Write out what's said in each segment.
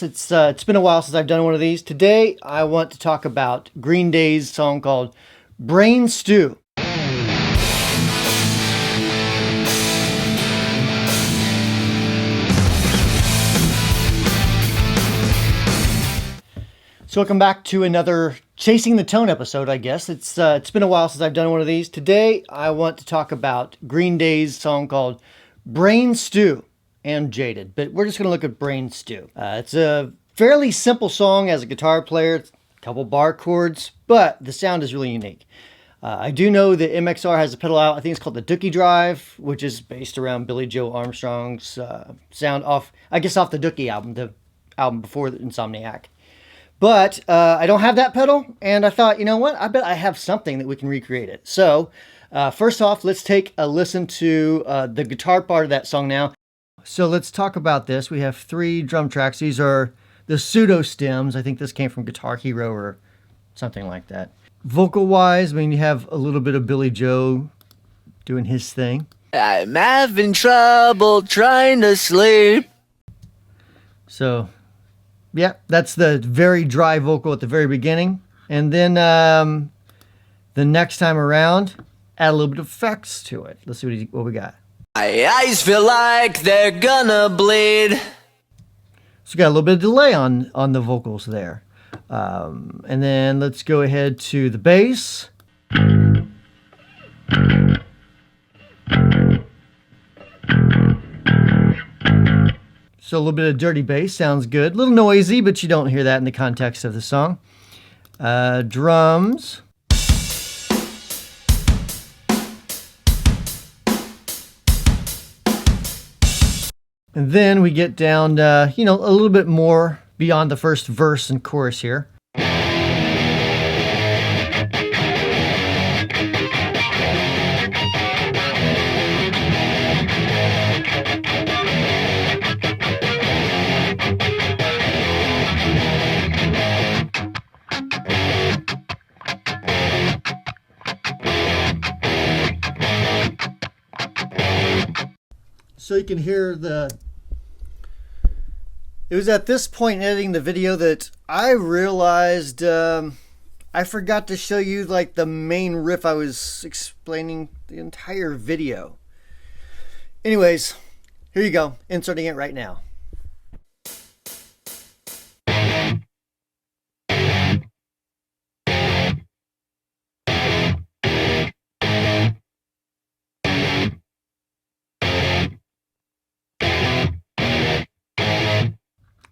It's been a while since I've done one of these. Today I want to talk about Green Day's song called Brain Stew. So welcome back to another Chasing the Tone episode, I guess. It's been a while since I've done one of these. Today I want to talk about Green Day's song called Brain Stew and Jaded, but we're just going to look at Brain Stew. It's a fairly simple song as a guitar player. It's a couple bar chords, but the sound is really unique. I do know that MXR has a pedal out. I think it's called the Dookie drive, which is based around Billy Joe Armstrong's sound off the Dookie album, the album before the Insomniac. But I don't have that pedal, and I thought, you know what? I bet I have something that we can recreate it. So first off, let's take a listen to the guitar part of that song now. So let's talk about this. We have 3 drum tracks. These are the pseudo stems. I think this came from Guitar Hero or something like that. Vocal-wise, I mean, you have a little bit of Billy Joe doing his thing. I'm having trouble trying to sleep. So, yeah, that's the very dry vocal at the very beginning. And then the next time around, add a little bit of effects to it. Let's see what we got. My eyes feel like they're gonna bleed. So we got a little bit of delay on the vocals there. And then let's go ahead to the bass. So a little bit of dirty bass sounds good. A little noisy, but you don't hear that in the context of the song. Drums. And then we get down, a little bit more beyond the first verse and chorus here. So you can hear it was at this point in editing the video that I realized I forgot to show you like the main riff I was explaining the entire video. Anyways, here you go, inserting it right now.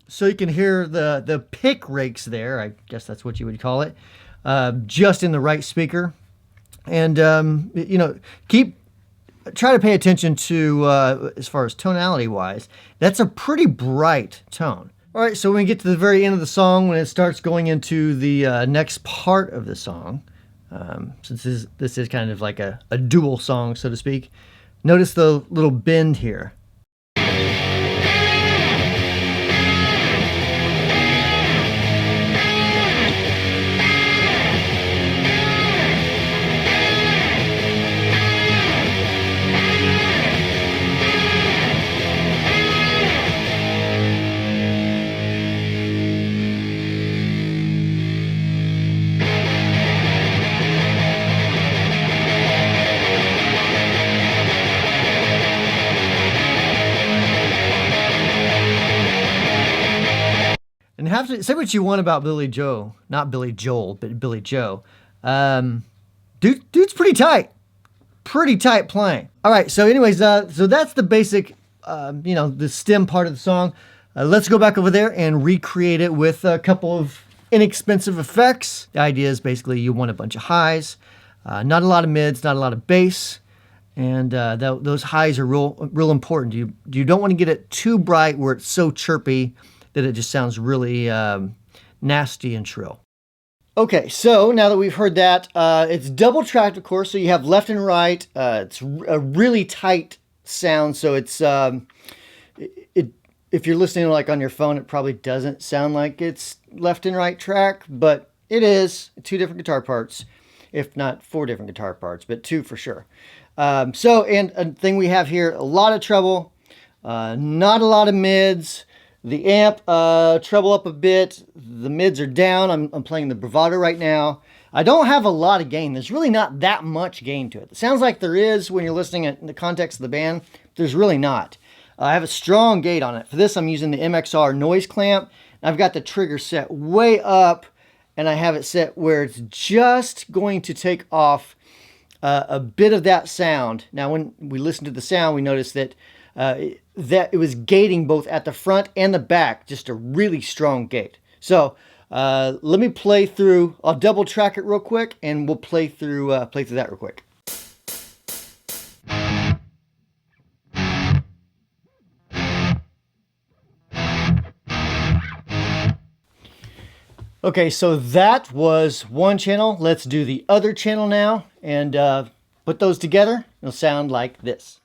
So you can hear the pick rakes there, I guess that's what you would call it, just in the right speaker. And, try to pay attention to, as far as tonality wise, that's a pretty bright tone. All right, so when we get to the very end of the song, when it starts going into the next part of the song, since this is kind of like a dual song, so to speak, notice the little bend here. And have to say what you want about Billy Joe, not Billy Joel, but Billy Joe. Dude's pretty tight playing. All right, so anyways, so that's the basic, the stem part of the song. Let's go back over there and recreate it with a couple of inexpensive effects. The idea is basically you want a bunch of highs, not a lot of mids, not a lot of bass, and those highs are real important. You don't want to get it too bright where it's so chirpy that it just sounds really nasty and shrill. Okay, so now that we've heard that, it's double tracked, of course, so you have left and right. It's a really tight sound, so it's if you're listening like on your phone, it probably doesn't sound like it's left and right track, but it is 2 different guitar parts, if not 4 different guitar parts, but 2 for sure. And a thing we have here, a lot of treble, not a lot of mids, The amp, treble up a bit. The mids are down. I'm playing the bravado right now. I don't have a lot of gain. There's really not that much gain to it. It sounds like there is when you're listening in the context of the band. There's really not. I have a strong gate on it. For this, I'm using the MXR noise clamp. I've got the trigger set way up, and I have it set where it's just going to take off a bit of that sound. Now, when we listen to the sound, we notice that that it was gating both at the front and the back, just a really strong gate. So let me play through. I'll double track it real quick, and we'll play through that real quick. Okay, so that was one channel. Let's do the other channel now and put those together. It'll sound like this.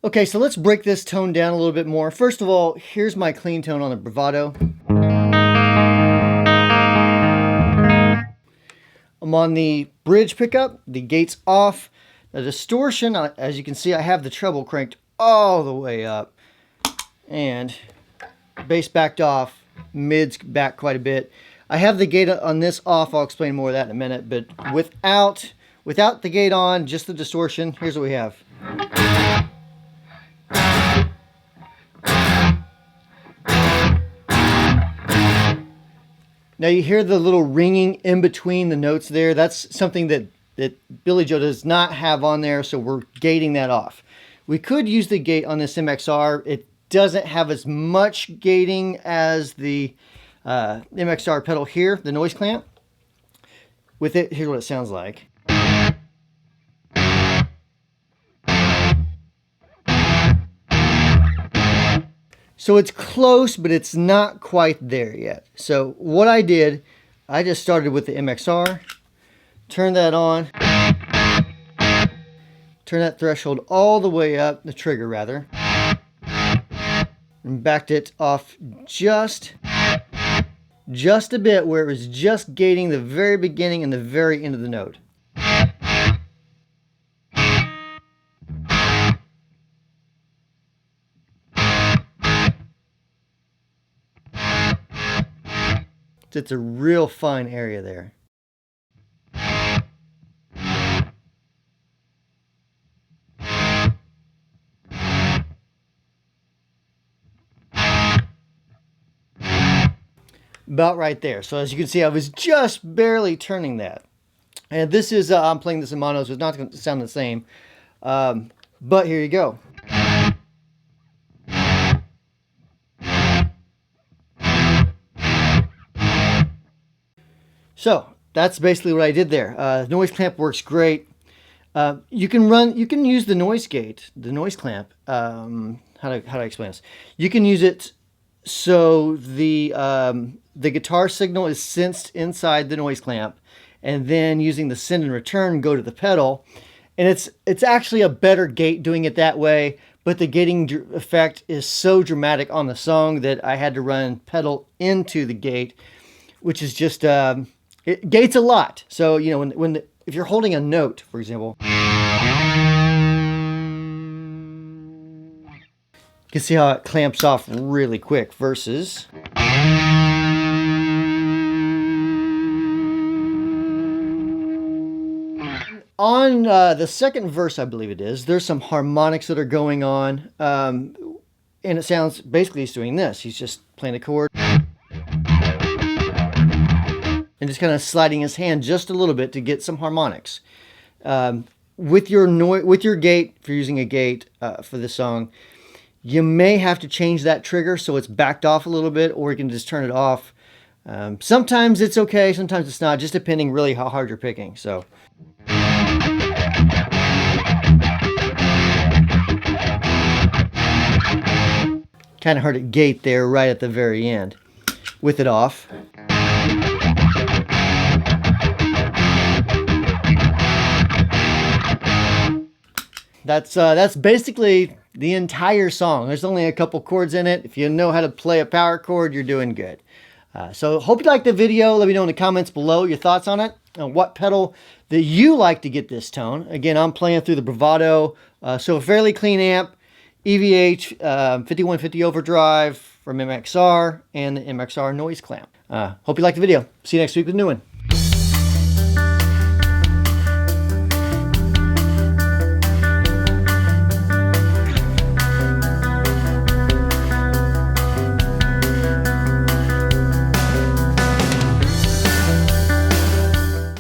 Okay, so let's break this tone down a little bit more. First of all, here's my clean tone on the bravado. I'm on the bridge pickup, the gate's off. The distortion, as you can see, I have the treble cranked all the way up. And bass backed off, mids back quite a bit. I have the gate on this off, I'll explain more of that in a minute, but without the gate on, just the distortion, here's what we have. Now you hear the little ringing in between the notes there. That's something that Billy Joe does not have on there, so we're gating that off. We could use the gate on this MXR. It doesn't have as much gating as the MXR pedal here, the noise clamp. With it, here's what it sounds like. So it's close, but it's not quite there yet. So what I did, I just started with the MXR, turned that on, turn that threshold all the way up, the trigger rather, and backed it off just a bit where it was just gating the very beginning and the very end of the note. It's a real fine area there. About right there. So as you can see, I was just barely turning that. And this is, I'm playing this in mono, so it's not going to sound the same. But here you go. So that's basically what I did there. Noise clamp works great. You can use the noise gate, the noise clamp. How do I explain this? You can use it so the guitar signal is sensed inside the noise clamp, and then using the send and return go to the pedal. And it's actually a better gate doing it that way, but the gating effect is so dramatic on the song that I had to run pedal into the gate, which is just it gates a lot. So you know if you're holding a note, for example, you can see how it clamps off really quick versus on the second verse, I believe it is, there's some harmonics that are going on, and it sounds basically he's doing this. He's just playing a chord and just kind of sliding his hand just a little bit to get some harmonics. With your gate, if you're using a gate for this song, you may have to change that trigger so it's backed off a little bit, or you can just turn it off. Sometimes it's okay, sometimes it's not, just depending really how hard you're picking. So kind of heard it gate there right at the very end with it off. That's basically the entire song. There's only a couple chords in it. If you know how to play a power chord, you're doing good. So hope you liked the video. Let me know in the comments below your thoughts on it. What pedal that you like to get this tone. Again, I'm playing through the Bravado. So a fairly clean amp. EVH 5150 overdrive from MXR and the MXR noise clamp. Hope you liked the video. See you next week with a new one.